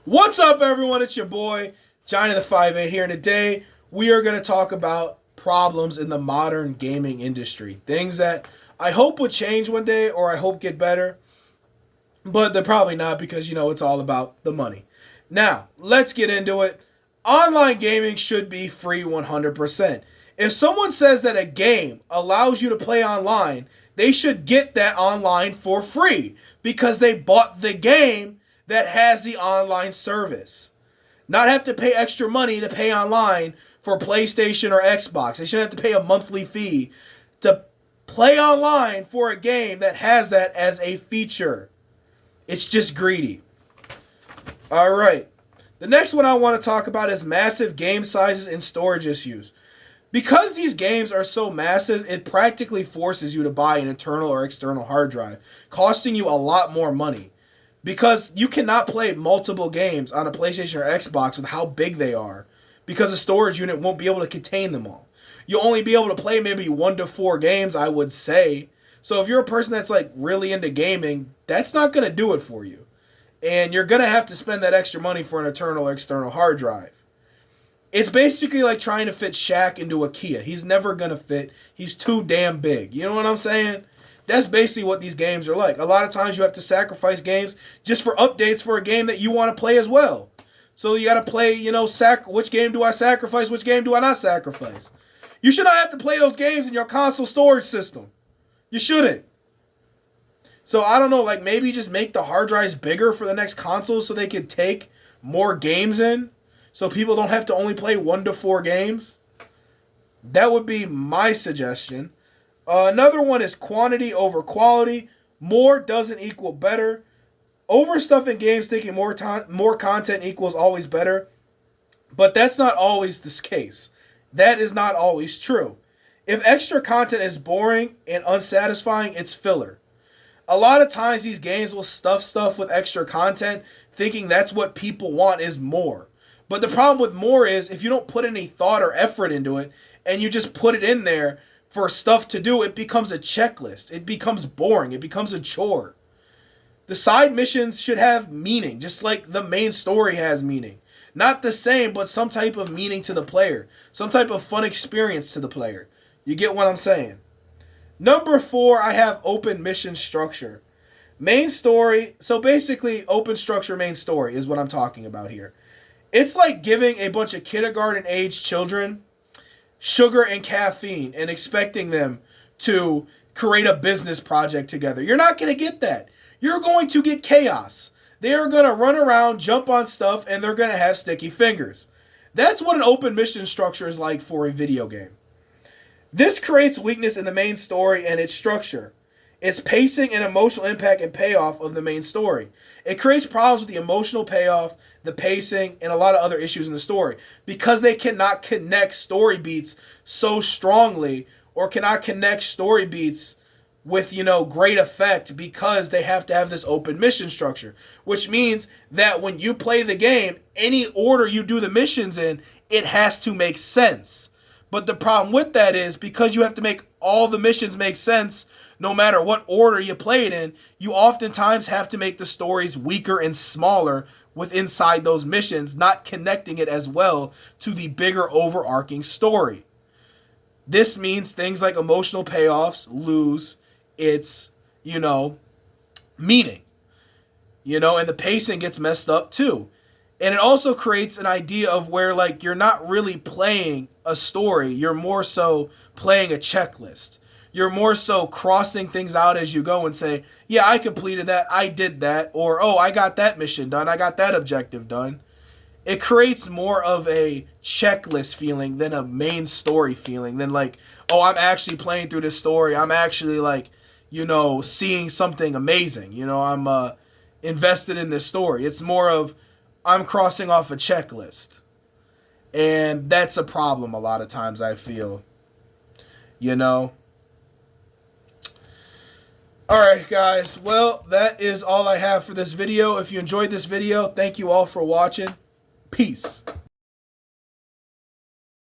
What's up, everyone? It's your boy, Johnny the 5'8" here. And today, we are going to talk about problems in the modern gaming industry. Things that I hope would change one day or I hope get better. But they're probably not because, it's all about the money. Now, let's get into it. Online gaming should be free 100%. If someone says that a game allows you to play online, they should get that online for free because they bought the game that has the online service. Not have to pay extra money to pay online for PlayStation or Xbox. They shouldn't have to pay a monthly fee to play online for a game that has that as a feature. It's just greedy. All right. The next one I want to talk about is massive game sizes and storage issues. Because these games are so massive, it practically forces you to buy an internal or external hard drive, costing you a lot more money. Because you cannot play multiple games on a PlayStation or Xbox with how big they are, because the storage unit won't be able to contain them all. You'll only be able to play maybe 1 to 4 games, I would say. So if you're a person that's like really into gaming, that's not going to do it for you. And you're going to have to spend that extra money for an internal or external hard drive. It's basically like trying to fit Shaq into a Kia. He's never going to fit. He's too damn big. You know what I'm saying? That's basically what these games are like. A lot of times you have to sacrifice games just for updates for a game that you want to play as well. So you got to play, which game do I sacrifice? Which game do I not sacrifice? You should not have to play those games in your console storage system. You shouldn't. So I don't know, like maybe just make the hard drives bigger for the next console so they can take more games in. So people don't have to only play 1 to 4 games. That would be my suggestion. Another one is quantity over quality. More doesn't equal better. Overstuffing games thinking more content equals always better. But that's not always the case. That is not always true. If extra content is boring and unsatisfying, it's filler. A lot of times these games will stuff stuff with extra content thinking that's what people want is more. But the problem with more is if you don't put any thought or effort into it and you just put it in there for stuff to do, it becomes a checklist. It becomes boring. It becomes a chore. The side missions should have meaning, just like the main story has meaning. Not the same, but some type of meaning to the player. Some type of fun experience to the player. You get what I'm saying? Number 4, I have open mission structure. Main story, so basically open structure main story is what I'm talking about here. It's like giving a bunch of kindergarten-age children sugar and caffeine and expecting them to create a business project together. You're not going to get that. You're going to get chaos. They are going to run around, jump on stuff, and they're going to have sticky fingers. That's what an open mission structure is like for a video game. This creates weakness in the main story and its structure. Its pacing and emotional impact and payoff of the main story. It creates problems with the emotional payoff, the pacing, and a lot of other issues in the story because they cannot connect story beats so strongly or cannot connect story beats with, great effect because they have to have this open mission structure, which means that when you play the game, any order you do the missions in, it has to make sense. But the problem with that is because you have to make all the missions make sense, no matter what order you play it in, you oftentimes have to make the stories weaker and smaller with inside those missions, not connecting it as well to the bigger overarching story. This means things like emotional payoffs lose its, meaning. And the pacing gets messed up too. And it also creates an idea of where, like, you're not really playing a story. You're more so playing a checklist. You're more so crossing things out as you go and say, yeah, I completed that, I did that, or, oh, I got that mission done, I got that objective done. It creates more of a checklist feeling than a main story feeling, than like, oh, I'm actually playing through this story. I'm actually like, seeing something amazing. I'm invested in this story. It's more of, I'm crossing off a checklist. And that's a problem a lot of times, I feel. Alright guys, well, that is all I have for this video. If you enjoyed this video, thank you all for watching. Peace.